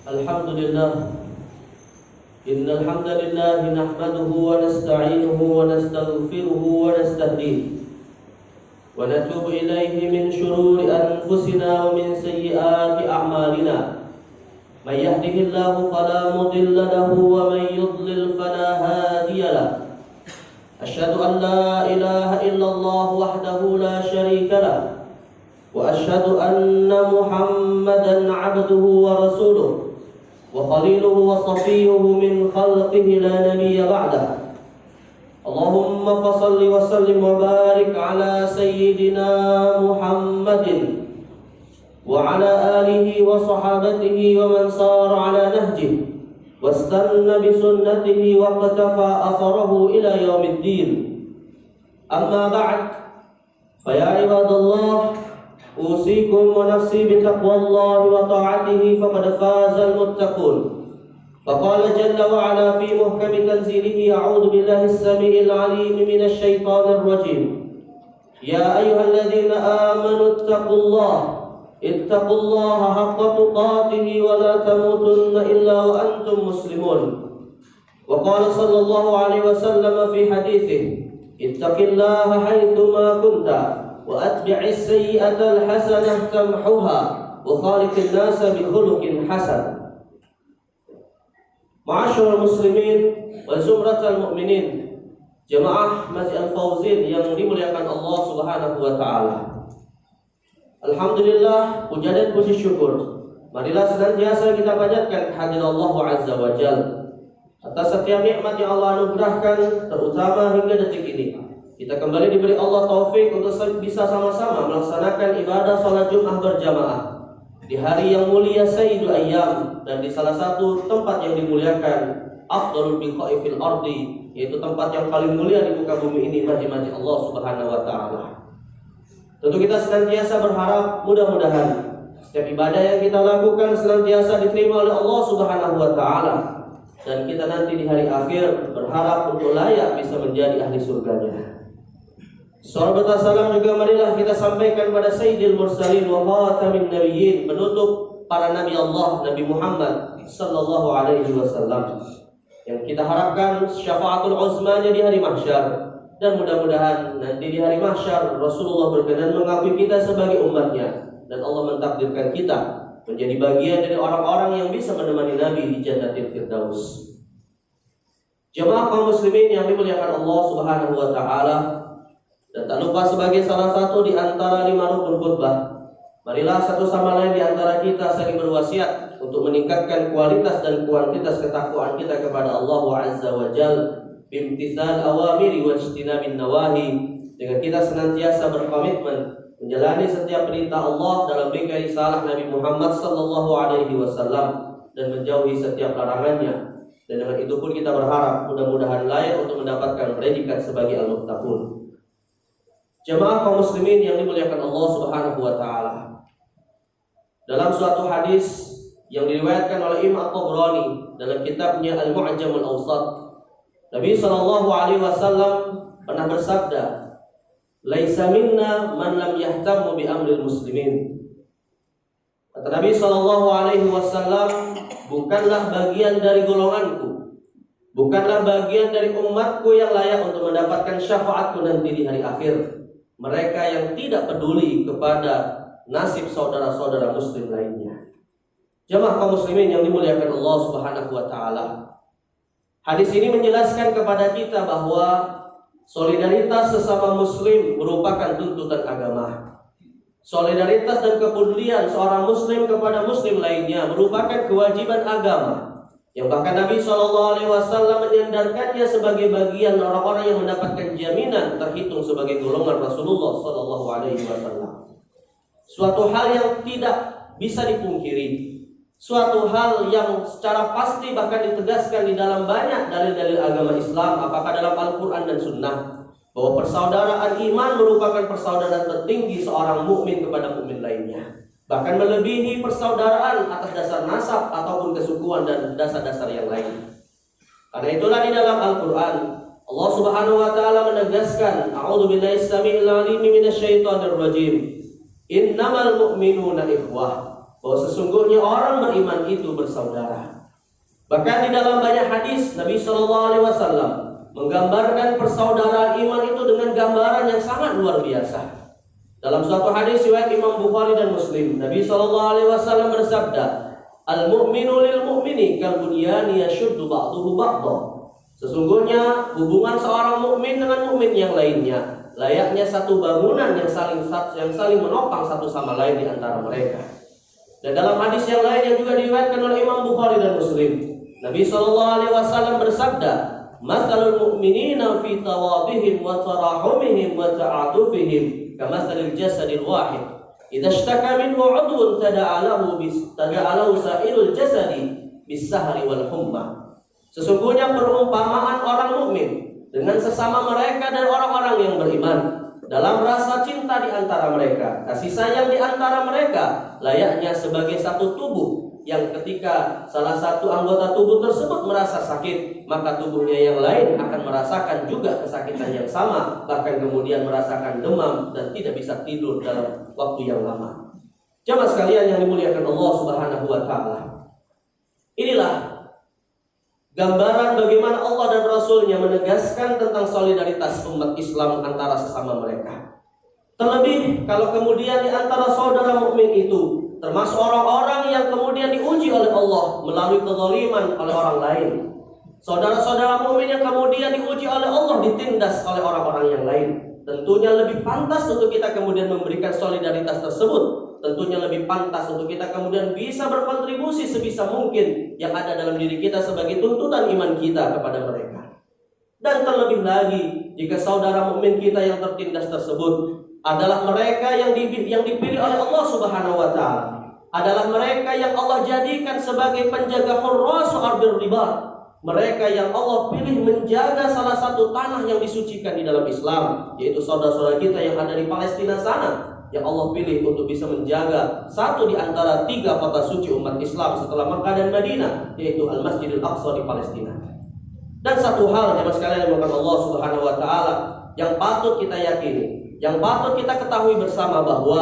Alhamdulillah. Innal hamdalillah nahmaduhu wa nasta'inuhu wa nastaghfiruhu wa nastahdihi wa natubu ilayhi min shururi anfusina wa min sayyiati a'malina. May yahdihillahu fala mudilla lahu wa may yudlil fala hadiya lahu. Asyhadu an la ilaha illallah wahdahu la syarika lahu wa asyhadu anna Muhammadan 'abduhu wa rasuluh wa khaliluhu wa safiyuhu min khalqihi la nabiyya ba'dah. Allahumma fassalli wa sallim wa barik ala sayyidina Muhammadin wa ala alihi wa sahabatihi wa man sara ala nahjihi wastanna bi sunnatihi wa qatafa atharahu ila yaumiddin. Amma ba'd, fa ya ibadallah, usikum wa nafsi bi taqwallahi wa ta'atihi faqad fazal muttaqun. Faqala jalla wa ala fi muhkami tanzilihi, a'udzu billahi as-sami'il 'alim minasy syaithanir rajim. Ya ayyuhalladzina amanu ittaqullaha haqqa tuqatih wa la tamutunna illa wa antum muslimun. Wa qala sallallahu alaihi wasallam fi hadithihi, ittaqillaha haitsu ma kunta wa atbi'is sayyi'atal hasanah tamhuha wa khaliqin nasa bi khuluqin hasan. Ma'asyiral muslimin wa zumratal mu'minin, jemaah Masjid Al-Fauzin yang dimuliakan Allah Subhanahu wa taala. Alhamdulillah, puja dan puji syukur marilah senantiasa kita panjatkan kehadirat Allah Azza wa Jalla atas setiap nikmat yang Allah anugerahkan, terutama hingga detik ini. Kita kembali diberi Allah taufik untuk bisa sama-sama melaksanakan ibadah salat Jumat berjamaah di hari yang mulia Sayyidul Ayyam, dan di salah satu tempat yang dimuliakan, afdalul biqa'i fil ardi, yaitu tempat yang paling mulia di muka bumi ini, masjid Allah Subhanahu wa taala. Tentu kita senantiasa berharap mudah-mudahan setiap ibadah yang kita lakukan senantiasa diterima oleh Allah Subhanahu wa taala, dan kita nanti di hari akhir berharap untuk layak bisa menjadi ahli surganya. Salawat dan salam juga marilah kita sampaikan pada Sayyidil Mursalin wa khatamin nabiyyin, penutup para nabi Allah, Nabi Muhammad sallallahu alaihi wasallam, yang kita harapkan syafaatul uzmanya di hari mahsyar. Dan mudah-mudahan nanti di hari mahsyar Rasulullah berkenan mengakui kita sebagai umatnya, dan Allah mentakdirkan kita menjadi bagian dari orang-orang yang bisa menemani Nabi di Jannatil Firdaus. Jemaah kaum muslimin yang dimuliakan Allah Subhanahu wa taala, dan tak lupa sebagai salah satu di antara 5 rukun khutbah, marilah satu sama lain di antara kita saling berwasiat untuk meningkatkan kualitas dan kuantitas ketakwaan kita kepada Allah Azza wa Jalla bimtithal awamiri wa ijtinabin nawahi, dengan kita senantiasa berkomitmen menjalani setiap perintah Allah dalam bingkai risalah Nabi Muhammad sallallahu alaihi wasallam dan menjauhi setiap larangannya. Dan dengan itu pun kita berharap mudah-mudahan layak untuk mendapatkan predikat sebagai al-muttaqun. Jemaah kaum muslimin yang dimuliakan Allah Subhanahu wa taala, dalam suatu hadis yang diriwayatkan oleh Imam At-Tabrani dalam kitabnya Al-Mu'jamul Awsat, Nabi sallallahu alaihi wasallam pernah bersabda, "Laisa minna man lam yahtammu bi amril muslimin." Kata Nabi sallallahu alaihi wasallam, bukanlah bagian dari golonganku, bukanlah bagian dari umatku yang layak untuk mendapatkan syafaatku nanti di hari akhir, mereka yang tidak peduli kepada nasib saudara-saudara muslim lainnya. Jemaah kaum muslimin yang dimuliakan Allah Subhanahu wa taala, hadis ini menjelaskan kepada kita bahwa solidaritas sesama muslim merupakan tuntutan agama. Solidaritas dan kepedulian seorang muslim kepada muslim lainnya merupakan kewajiban agama, yang bahkan Nabi SAW menyandarkannya sebagai bagian orang-orang yang mendapatkan jaminan terhitung sebagai golongan Rasulullah SAW. Suatu hal yang tidak bisa dipungkiri, suatu hal yang secara pasti bahkan ditegaskan di dalam banyak dalil-dalil agama Islam, apakah dalam Al-Quran dan Sunnah, bahwa persaudaraan iman merupakan persaudaraan tertinggi seorang mukmin kepada mukmin lainnya, bahkan melebihi persaudaraan atas dasar nasab ataupun kesukuan dan dasar-dasar yang lain. Karena itulah di dalam Al-Quran Allah Subhanahu wa taala menegaskan, a'udzu billahi samiil 'alim minasy syaithanir rajim, innamal mu'minuna ikhwah. bahwa sesungguhnya orang beriman itu bersaudara. Bahkan di dalam banyak hadis Nabi SAW menggambarkan persaudaraan iman itu dengan gambaran yang sangat luar biasa. Dalam suatu hadis riwayat Imam Bukhari dan Muslim, Nabi SAW bersabda, "Al-mu'minu lil mu'mini kal bunyani yashuddu ba'duhu ba'dha." Sesungguhnya hubungan seorang mukmin dengan mukmin yang lainnya layaknya satu bangunan yang saling menopang satu sama lain di antara mereka. Dan dalam hadis yang lain yang juga diriwayatkan oleh Imam Bukhari dan Muslim, Nabi SAW bersabda, "Matsalul mu'minina fi tawadihim wa tarahumihim wa ta'atufihim kamatsalil jasadil wahid. Idza ishtaka minhu 'udwun tada'alahu sa'irul jasadi bis-sahri wal humma." Sesungguhnya perumpamaan orang mukmin dengan sesama mereka dan orang-orang yang beriman dalam rasa cinta di antara mereka, kasih sayang di antara mereka, layaknya sebagai satu tubuh yang ketika salah satu anggota tubuh tersebut merasa sakit, maka tubuhnya yang lain akan merasakan juga kesakitan yang sama, bahkan kemudian merasakan demam dan tidak bisa tidur dalam waktu yang lama. Jamaah sekalian yang dimuliakan Allah Subhanahu wa taala. Inilah gambaran bagaimana Allah dan Rasul-Nya menegaskan tentang solidaritas umat Islam antara sesama mereka. Terlebih kalau kemudian di antara saudara mukmin itu termasuk orang-orang yang kemudian diuji oleh Allah melalui kezaliman oleh orang lain. Saudara-saudara mukmin yang kemudian diuji oleh Allah ditindas oleh orang-orang yang lain. Tentunya lebih pantas untuk kita kemudian memberikan solidaritas tersebut. Tentunya lebih pantas untuk kita kemudian bisa berkontribusi sebisa mungkin yang ada dalam diri kita sebagai tuntutan iman kita kepada mereka. Dan terlebih lagi jika saudara mukmin kita yang tertindas tersebut adalah mereka yang dipilih oleh Allah Subhanahu wa taala, adalah mereka yang Allah jadikan sebagai penjaga hurrasu ardil riba, mereka yang Allah pilih menjaga salah satu tanah yang disucikan di dalam Islam, yaitu saudara-saudara kita yang ada di Palestina sana, yang Allah pilih untuk bisa menjaga satu di antara 3 kota suci umat Islam setelah Makkah dan Madinah, yaitu Al-Masjidil Aqsa di Palestina. Dan satu hal yang sekalian dimulakan Allah Subhanahu wa taala yang patut kita yakini, yang patut kita ketahui bersama, bahwa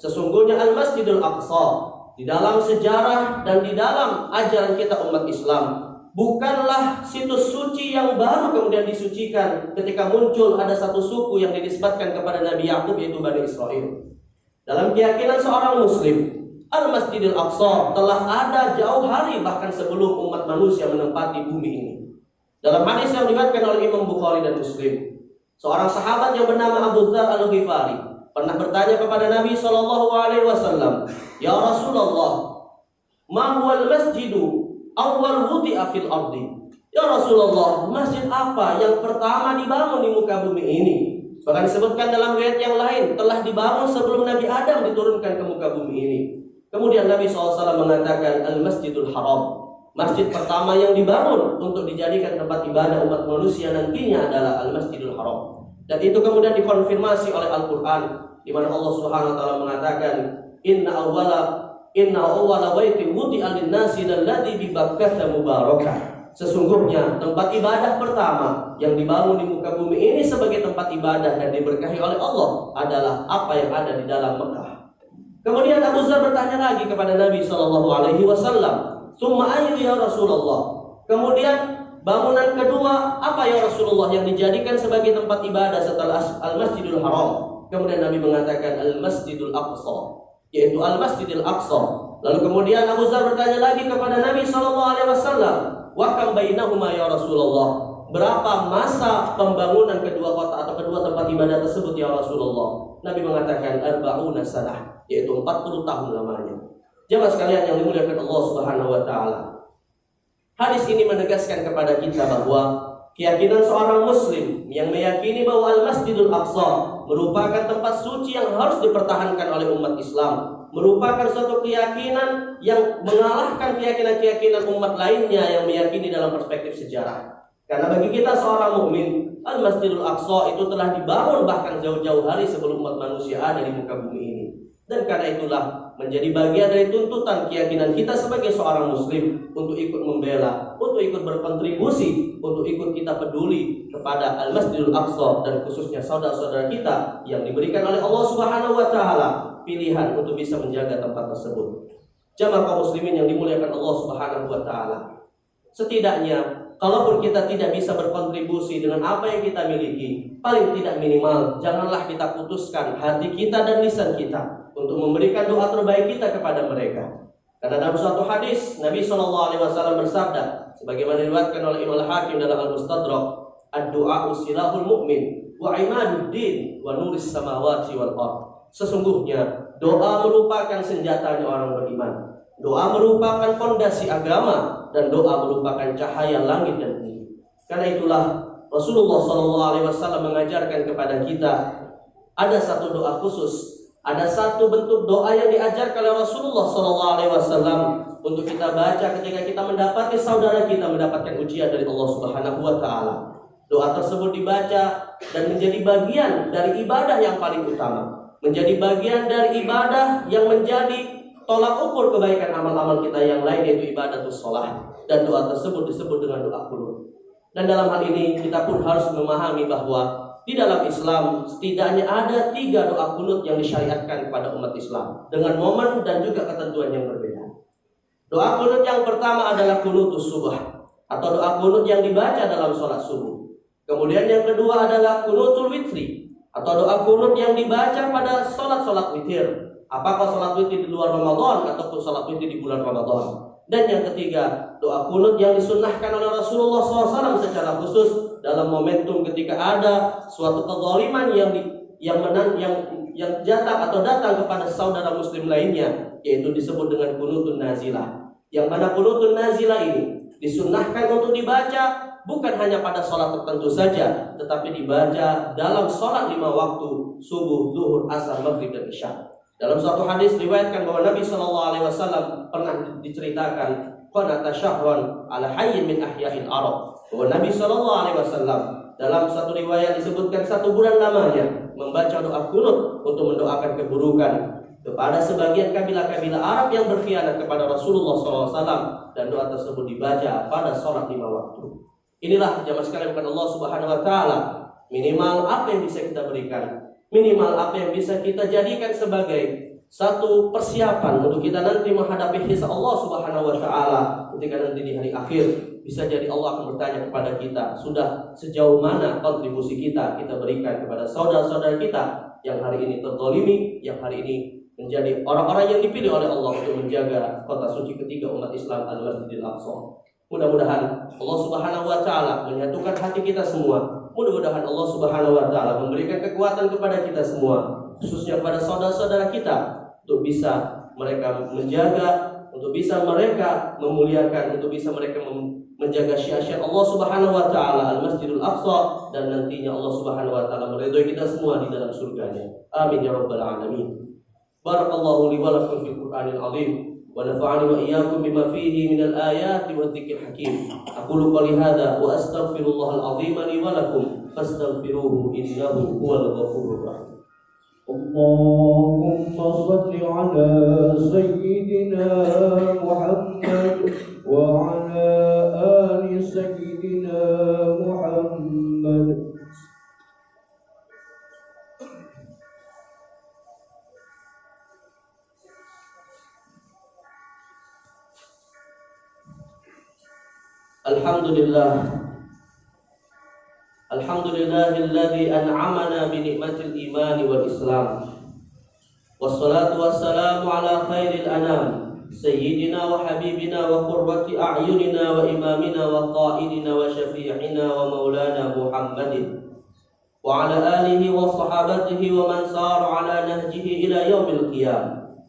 sesungguhnya Al-Masjidil Aqsa di dalam sejarah dan di dalam ajaran kita umat Islam bukanlah situs suci yang baru kemudian disucikan ketika muncul ada satu suku yang dinisbatkan kepada Nabi Yakub, yaitu Bani Israel. Dalam keyakinan seorang muslim, Al-Masjidil Aqsa telah ada jauh hari bahkan sebelum umat manusia menempati bumi ini. Dalam hadis yang diriwayatkan oleh Imam Bukhari dan Muslim, seorang sahabat yang bernama Abu Dzar Al-Ghifari pernah bertanya kepada Nabi SAW, "Ya Rasulullah, ma huwal masjidu awwal wudi'a fil ardi?" Ya Rasulullah, masjid apa yang pertama dibangun di muka bumi ini? Bahkan disebutkan dalam riwayat yang lain telah dibangun sebelum Nabi Adam diturunkan ke muka bumi ini. Kemudian Nabi SAW mengatakan, Al-Masjidul Haram. Masjid pertama yang dibangun untuk dijadikan tempat ibadah umat manusia nantinya adalah Al-Masjidul Haram. Dan itu kemudian dikonfirmasi oleh Al-Quran, di mana Allah Subhanahu wa taala mengatakan, Inna awwala baiti wudi'a lin-nasi alladzi bi Bakkah mubarakah. Sesungguhnya tempat ibadah pertama yang dibangun di muka bumi ini sebagai tempat ibadah dan diberkahi oleh Allah adalah apa yang ada di dalam Mekah. Kemudian Abu Dzar bertanya lagi kepada Nabi SAW, "Tsumma ayyu ya Rasulullah?" Kemudian bangunan kedua apa ya Rasulullah yang dijadikan sebagai tempat ibadah setelah Al-Masjidul Haram? Kemudian Nabi mengatakan Al-Masjidul Aqsa, yaitu Al-Masjidil Aqsa. Lalu kemudian Abu Dzar bertanya lagi kepada Nabi SAW, "Wa kam bainahuma ya Rasulullah?" Berapa masa pembangunan kedua kota atau kedua tempat ibadah tersebut ya Rasulullah? Nabi mengatakan arba'una sanah, yaitu 40 tahun lamanya. Jemaah sekalian yang dimuliakan Allah Subhanahu wa taala. Hadis ini menegaskan kepada kita bahwa keyakinan seorang muslim yang meyakini bahwa Al-Masjidul Aqsa merupakan tempat suci yang harus dipertahankan oleh umat Islam, merupakan suatu keyakinan yang mengalahkan keyakinan-keyakinan umat lainnya yang meyakini dalam perspektif sejarah. Karena bagi kita seorang mukmin, Al-Masjidul Aqsa itu telah dibangun bahkan jauh-jauh hari sebelum umat manusia ada di muka bumi ini. Dan karena itulah menjadi bagian dari tuntutan keyakinan kita sebagai seorang muslim untuk ikut membela, untuk ikut berkontribusi, untuk ikut kita peduli kepada Al-Masjidul Aqsa dan khususnya saudara-saudara kita yang diberikan oleh Allah Subhanahu wa taala pilihan untuk bisa menjaga tempat tersebut. Jamaah kaum muslimin yang dimuliakan Allah Subhanahu wa taala. Setidaknya kalaupun kita tidak bisa berkontribusi dengan apa yang kita miliki, paling tidak minimal janganlah kita putuskan hati kita dan lisan kita untuk memberikan doa terbaik kita kepada mereka. Karena dalam suatu hadis Nabi SAW bersabda, sebagaimana diriwayatkan oleh Imam Al-Hakim dalam Al-Mustadrak, "Ad-du'a silahul mu'min wa imaduddin wa nuris samawati wal ardh." Sesungguhnya doa merupakan senjatanya orang beriman. Doa merupakan fondasi agama dan doa merupakan cahaya langit dan bumi. Karena itulah Rasulullah SAW mengajarkan kepada kita ada satu doa khusus, ada satu bentuk doa yang diajarkan oleh Rasulullah SAW untuk kita baca ketika kita mendapati saudara kita mendapatkan ujian dari Allah Subhanahu wa taala. Doa tersebut dibaca dan menjadi bagian dari ibadah yang paling utama, menjadi bagian dari ibadah yang menjadi tolak ukur kebaikan amal-amal kita yang lain, yaitu ibadatus shalah. Dan doa tersebut disebut dengan doa qunut. Dan dalam hal ini kita pun harus memahami bahwa di dalam Islam setidaknya ada 3 doa qunut yang disyariatkan kepada umat Islam dengan momen dan juga ketentuan yang berbeda. Doa qunut yang pertama adalah qunutus subh atau doa qunut yang dibaca dalam sholat subuh. Kemudian yang kedua adalah qunutul witri atau doa qunut yang dibaca pada sholat witir. Apakah sholat witir di luar Ramadan ataupun sholat witir di bulan Ramadan. Dan yang ketiga, doa qunut yang disunnahkan oleh Rasulullah SAW secara khusus dalam momentum ketika ada suatu kezaliman yang datang kepada saudara muslim lainnya, yaitu disebut dengan qunutun nazilah. Yang mana qunutun nazilah ini disunnahkan untuk dibaca bukan hanya pada sholat tertentu saja, tetapi dibaca dalam sholat 5 waktu, subuh, zuhur, asar, maghrib, dan isya. Dalam suatu hadis riwayatkan bahwa Nabi SAW pernah diceritakan qanata syahran ala hayyin min ahya'il Arab, bahwa Nabi SAW dalam satu riwayat disebutkan 1 bulan lamanya membaca doa qunut untuk mendoakan keburukan kepada sebagian kabilah-kabilah Arab yang berkhianat kepada Rasulullah SAW, dan doa tersebut dibaca pada sholat 5 waktu. Inilah jamaah sekalian bukan Allah Subhanahu wa taala, minimal apa yang bisa kita berikan, minimal apa yang bisa kita jadikan sebagai satu persiapan untuk kita nanti menghadapi hisab Allah Subhanahu wa taala ketika nanti di hari akhir. Bisa jadi Allah akan bertanya kepada kita, sudah sejauh mana kontribusi kita berikan kepada saudara-saudara kita yang hari ini terzalimi, yang hari ini menjadi orang-orang yang dipilih oleh Allah untuk menjaga kota suci ketiga umat Islam, Al-Masjidil Aqsa. Mudah-mudahan Allah Subhanahu wa taala menyatukan hati kita semua. Mudah-mudahan Allah Subhanahu wa taala memberikan kekuatan kepada kita semua, khususnya kepada saudara-saudara kita, untuk bisa mereka menjaga, untuk bisa mereka memuliakan, untuk bisa mereka menjaga syiar-syiar Allah Subhanahu wa taala Al-Masjidil Aqsa, dan nantinya Allah Subhanahu wa taala meridhai kita semua di dalam surganya. Amin ya rabbal alamin. Barakallahu li wa lakum fil Qur'anil azim. ونفعني وإياكم بما فيه من الآيات والذكر الحكيم. أقول قولي هذا وأستغفر الله العظيم لي ولكم فاستغفروه إنه هو الغفور الرحيم. اللهم صل على سيدنا محمد وعلى آل سيدنا محمد. Alhamdulillahilladzi an'amana bi ni'matil imani wal islam. Wassalatu wassalamu ala khairil anam sayyidina wa habibina wa qurrati a'yunina wa imamina wa qa'idina wa syafi'ina wa maulana Muhammadin wa ala alihi wa sahabatihi wa man sara ala nahjihi ila yaumil qiyamah.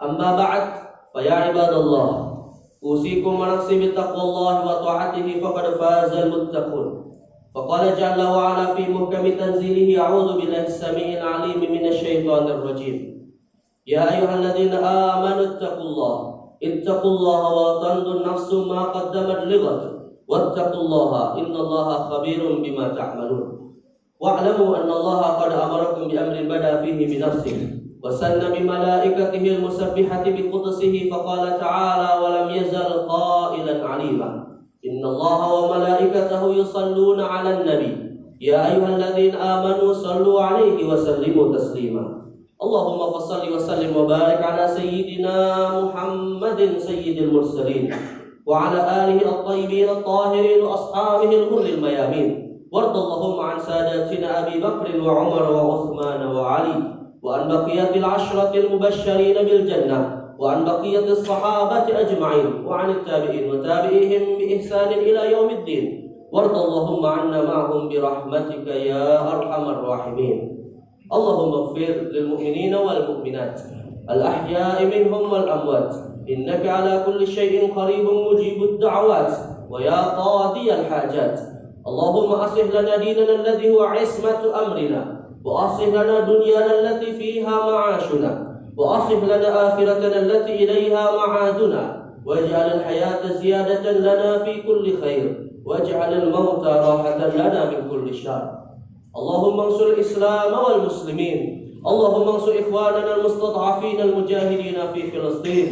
Amma ba'd, fa ya ibadallah, usikum wa nafsi bittaqwallahi wa ta'atihi faqad fazal muttaqun. Faqala jalla wa ala fi muhkami tanzilihi a'udzu billahi as-sami'il 'alim minasy syaithanir rajim. Ya ayyuhalladzina amanu ittaqullaha wa tanzur nafsum ma qaddamat lighad wattaqullaha innallaha khabirum bima ta'malun. Wa'lamu annallaha qad amarakum bi amrin bada fihi bi nafsihi وسن بملائكته المسبحة بقدسه فقال تعالى ولم يزل قائلا عليما إن الله وملائكته يصلون على النبي يا أيها الذين آمنوا صلوا عليه وسلموا تسليما Allahumma fassalli wa sallim wa barik ala sayyidina Muhammadin sayyidil mursalin wa ala alihi at-tayyibin at-tahirin wa ashabihi al-ghurril mayamin. Wardallahumma an sadatina Abi Bakr wa Umar wa Uthman wa Ali wa an baqiyatil ashratil mubashshirin bil jannah wa an baqiyatis sahabati ajma'in wa an at-tabi'in wa tabi'ihim bi ihsanin ila yaumiddin. Wardallahumma anna ma'hum bi rahmatika ya arhamar rahimin. Allahumma ighfir lil mu'minina wal mu'minat al-ahya'i minhum wal amwat innaka ala kulli shay'in qaribun mujibud da'awat wa ya qadiyal hajat. Allahumma aslih lana dinana alladhi huwa ismatu amrina wa aslih lana dunyana allati fiha ma'ashuna wa aslih lana akhiratana allati ilayha ma'aduna waj'al al-hayata ziyadatan lana fi kulli khair waj'al al-mauta rahatan lana min kulli syarr. Allahumma ansur al-islam wal muslimin. Allahumma ansur ikhwanana al-mustad'afin al-mujahidin fi Filistin.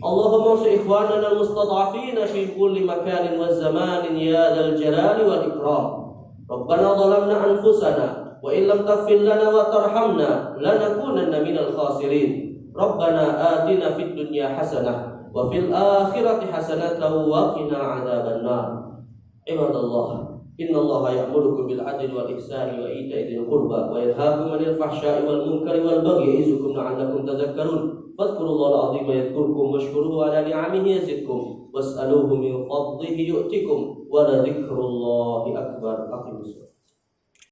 Allahumma ansur ikhwanana al-mustad'afin fi kulli makanin wa zamanin ya dzal jalali wal ikram. Rabbana zalamna anfusana wa in lam taghfir lana wa tarhamna lanakunanna minal khasirin. Rabbana atina fid dunya hasanah wa fil akhirati hasanatan wa qina adzaban nar. Ibadallah, innallaha ya'murukum bil 'adli wal ihsani wa ita'i dzil qurba wa yanhaakum 'anil fahsya'i wal munkari wal bagyi ya'izukum la'allakum tadhakkarun. Fadhkurullaha al-'azima yadhkurkum washkuruhu 'ala ni'amihi yazidkum was'aluhu min fadlihi yu'tikum wa la dzikrullahi akbar. Aqimus